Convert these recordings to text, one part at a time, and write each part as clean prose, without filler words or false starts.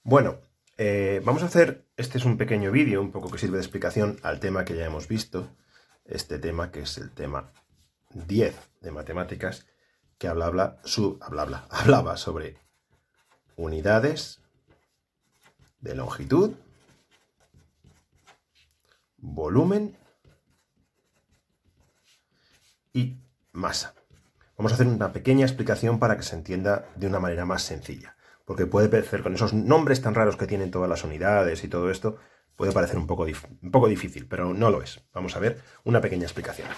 Bueno, vamos a hacer, este es un pequeño vídeo, un poco que sirve de explicación al tema que ya hemos visto, este tema que es el tema 10 de matemáticas, que hablaba sobre unidades de longitud, volumen y masa. Vamos a hacer una pequeña explicación para que se entienda de una manera más sencilla, porque puede parecer, con esos nombres tan raros que tienen todas las unidades y todo esto, puede parecer un poco difícil, pero no lo es. Vamos a ver una pequeña explicación.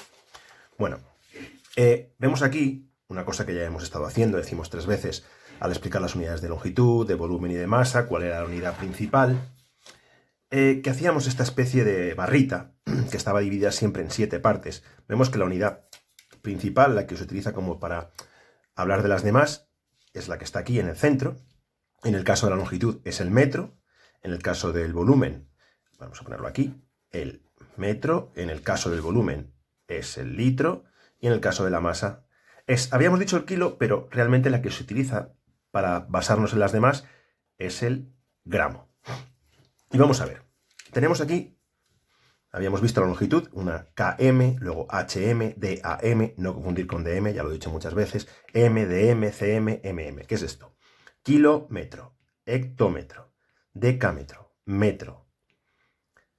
Bueno, vemos aquí una cosa que ya hemos estado haciendo, decimos 3 veces, al explicar las unidades de longitud, de volumen y de masa, cuál era la unidad principal, que hacíamos esta especie de barrita, que estaba dividida siempre en 7 partes. Vemos que la unidad principal, la que se utiliza como para hablar de las demás, es la que está aquí en el centro. En el caso de la longitud es el metro. En el caso del volumen, vamos a ponerlo aquí, el metro. En el caso del volumen es el litro. Y en el caso de la masa habíamos dicho el kilo, pero realmente la que se utiliza para basarnos en las demás es el gramo. Y vamos a ver. Tenemos aquí, habíamos visto la longitud, una km, luego hm, dam, no confundir con dm, ya lo he dicho muchas veces, mdm, cm, mm. ¿Qué es esto? Kilómetro, hectómetro, decámetro, metro,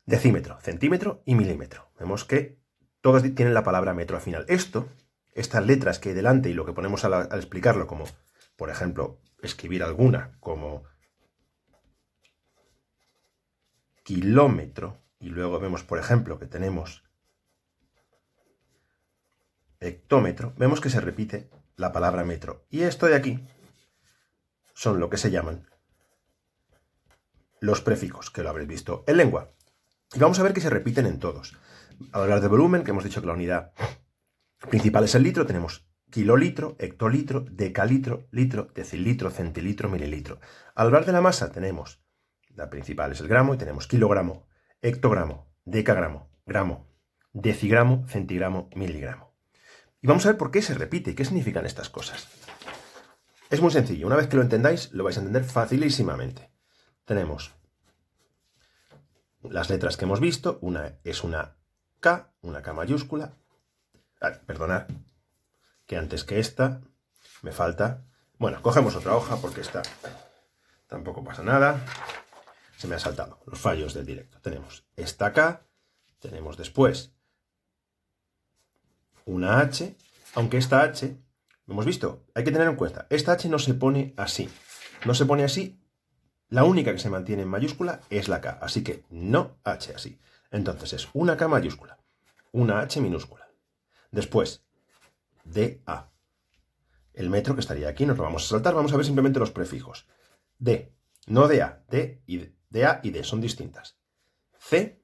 decímetro, centímetro y milímetro. Vemos que todas tienen la palabra metro al final. Estas letras que hay delante y lo que ponemos al explicarlo, como por ejemplo escribir alguna como kilómetro, y luego vemos por ejemplo que tenemos hectómetro, vemos que se repite la palabra metro. Y esto de aquí son lo que se llaman los prefijos, que lo habréis visto en lengua. Y vamos a ver que se repiten en todos. Al hablar de volumen, que hemos dicho que la unidad principal es el litro, tenemos kilolitro, hectolitro, decalitro, litro, decilitro, centilitro, mililitro. Al hablar de la masa tenemos, la principal es el gramo, y tenemos kilogramo, hectogramo, decagramo, gramo, decigramo, centigramo, miligramo. Y vamos a ver por qué se repite y qué significan estas cosas. Es muy sencillo, una vez que lo entendáis, lo vais a entender facilísimamente. Tenemos las letras que hemos visto, una es una K mayúscula. Perdonad, que antes que esta me falta... Bueno, cogemos otra hoja porque esta tampoco pasa nada. Se me ha saltado los fallos del directo. Tenemos esta K, tenemos después una H, aunque esta H, hemos visto, hay que tener en cuenta, esta H no se pone así. No se pone así, la única que se mantiene en mayúscula es la K, así que no H así. Entonces es una K mayúscula, una H minúscula. Después, DA. El metro que estaría aquí, nos lo vamos a saltar, vamos a ver simplemente los prefijos. D, no DA, D y A y D son distintas. C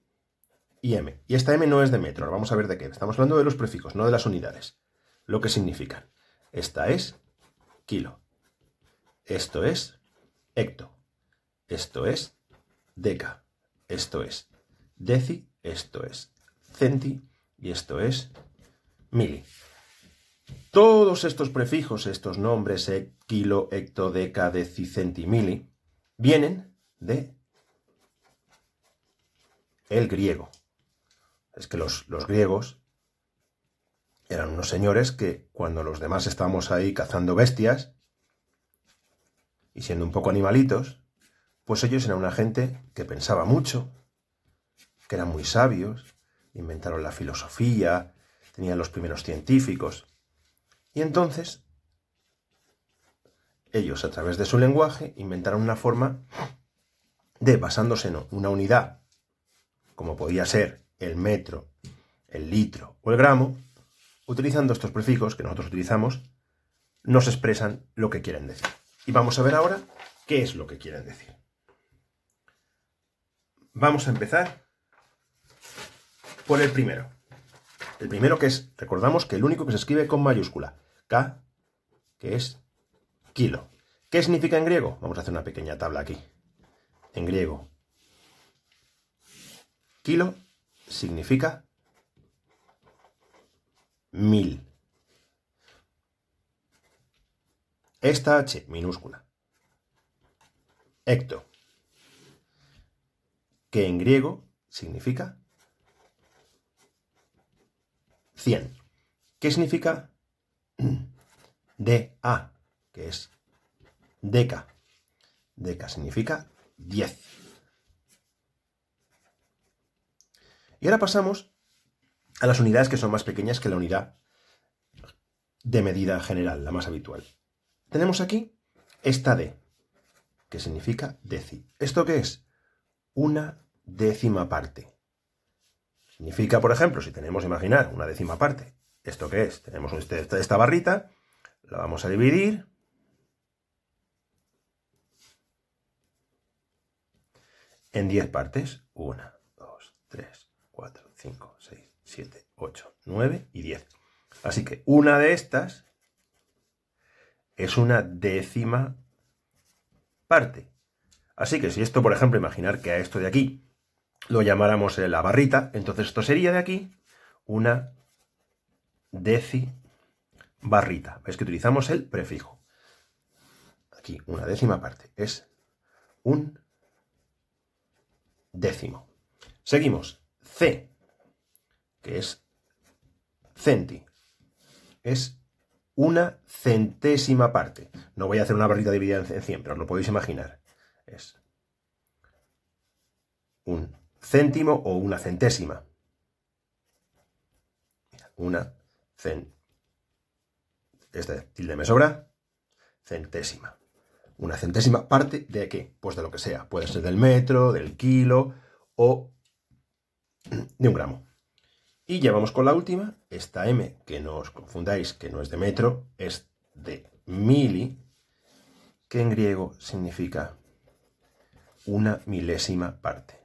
y M. Y esta M no es de metro, ahora vamos a ver de qué. Estamos hablando de los prefijos, no de las unidades. Lo que significan. Esta es kilo. Esto es hecto. Esto es deca. Esto es deci. Esto es centi. Y esto es mili. Todos estos prefijos, estos nombres, kilo, hecto, deca, deci, centi, mili, vienen de el griego. Es que los griegos eran unos señores que cuando los demás estábamos ahí cazando bestias y siendo un poco animalitos, pues ellos eran una gente que pensaba mucho, que eran muy sabios, inventaron la filosofía, tenían los primeros científicos. Y entonces, ellos a través de su lenguaje inventaron una forma de, basándose en una unidad, como podía ser el metro, el litro o el gramo, utilizando estos prefijos que nosotros utilizamos, nos expresan lo que quieren decir. Y vamos a ver ahora qué es lo que quieren decir. Vamos a empezar por el primero. El primero que es, recordamos que el único que se escribe con mayúscula, K, que es kilo. ¿Qué significa en griego? Vamos a hacer una pequeña tabla aquí. En griego, kilo significa 1000. Esta H minúscula. Hecto. que en griego significa 100. ¿Qué significa DA? Que es deca. Deca significa 10. Y ahora pasamos a las unidades que son más pequeñas que la unidad de medida general, la más habitual. Tenemos aquí esta D, que significa deci. ¿Esto qué es? Una décima parte. Significa, por ejemplo, si tenemos, imaginar, una décima parte. ¿Esto qué es? Tenemos esta barrita, la vamos a dividir en 10 partes. 1, 2, 3, 4, 5, 6, 7, 8, 9 y 10. Así que una de estas es una décima parte. Así que si esto, por ejemplo, imaginar que a esto de aquí lo llamáramos la barrita, entonces esto sería de aquí una decibarrita. ¿Veis que utilizamos el prefijo? Aquí una décima parte es un décimo. Seguimos. C, que es centi, es una centésima parte. No voy a hacer una barrita dividida en 100, pero os lo podéis imaginar. Es un céntimo o una centésima. Una esta tilde me sobra. Centésima. Una centésima parte ¿de qué? Pues de lo que sea. Puede ser del metro, del kilo o de un gramo. Y ya vamos con la última. Esta M, que no os confundáis, que no es de metro, es de mili, que en griego significa una milésima parte.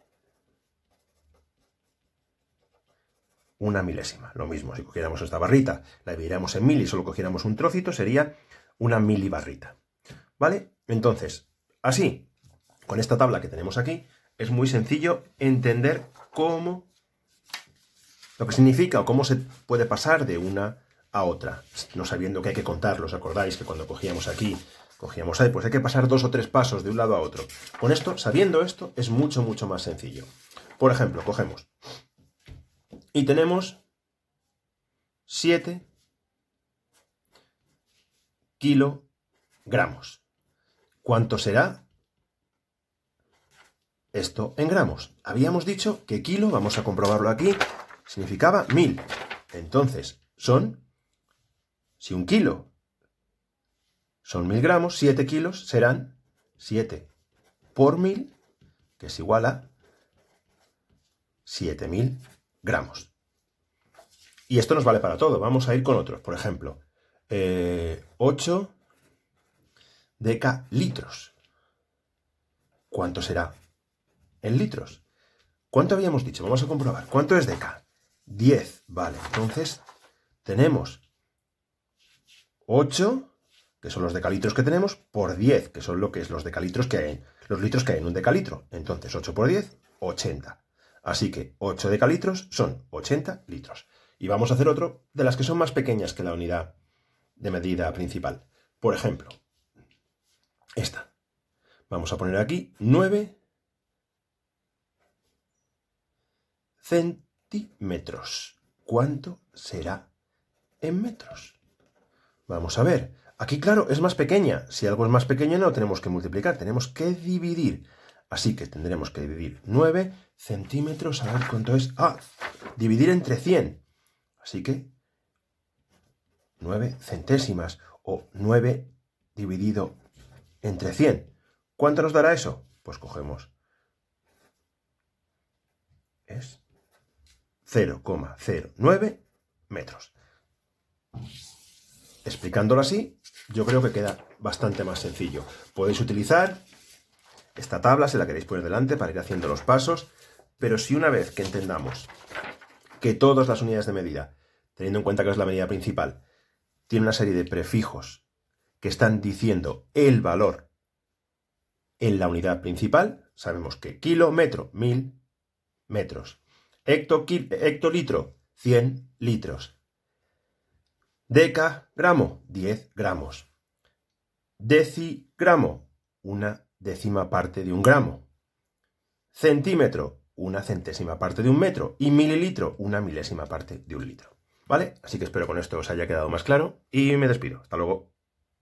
Una milésima. Lo mismo, si cogiéramos esta barrita, la dividiéramos en mil y solo cogiéramos un trocito, sería una milibarrita. ¿Vale? Entonces, así, con esta tabla que tenemos aquí, es muy sencillo entender cómo, lo que significa o cómo se puede pasar de una a otra, no sabiendo que hay que contarlo. ¿Os acordáis que cuando cogíamos aquí, cogíamos ahí, pues hay que pasar 2 o 3 pasos de un lado a otro? Con esto, sabiendo esto, es mucho, mucho más sencillo. Por ejemplo, cogemos y tenemos 7 kilogramos. ¿Cuánto será esto en gramos? Habíamos dicho que kilo, vamos a comprobarlo aquí, significaba 1000. Entonces, si un kilo son 1000 gramos, 7 kilos serán 7 por 1000, que es igual a 7000 gramos. Y esto nos vale para todo. Vamos a ir con otros. Por ejemplo, 8 decalitros. ¿Cuánto será en litros? ¿Cuánto habíamos dicho? Vamos a comprobar. ¿Cuánto es deca? 10. Vale, entonces tenemos 8, que son los decalitros que tenemos, por 10, que son los decalitros que hay, los litros que hay en un decalitro. Entonces 8 por 10, 80. Así que 8 decalitros son 80 litros. Y vamos a hacer otro de las que son más pequeñas que la unidad de medida principal. Por ejemplo, esta. Vamos a poner aquí 9 centímetros. ¿Cuánto será en metros? Vamos a ver. Aquí, claro, es más pequeña. Si algo es más pequeño no tenemos que multiplicar, tenemos que dividir. Así que tendremos que dividir 9 centímetros. A ver cuánto es. Dividir entre 100. Así que 9 centésimas o 9 dividido entre 100. ¿Cuánto nos dará eso? Pues cogemos. Es 0,09 metros. Explicándolo así, yo creo que queda bastante más sencillo. Podéis utilizar esta tabla, si la queréis poner delante, para ir haciendo los pasos, pero si una vez que entendamos que todas las unidades de medida, teniendo en cuenta que es la medida principal, tiene una serie de prefijos que están diciendo el valor en la unidad principal, sabemos que kilo, metro, 1000 metros, hectolitro, 100 litros, decagramo, 10 gramos, decigramo, una décima parte de un gramo, Centímetro, una centésima parte de un metro. Y mililitro, una milésima parte de un litro. ¿Vale? Así que espero con esto os haya quedado más claro y me despido. Hasta luego.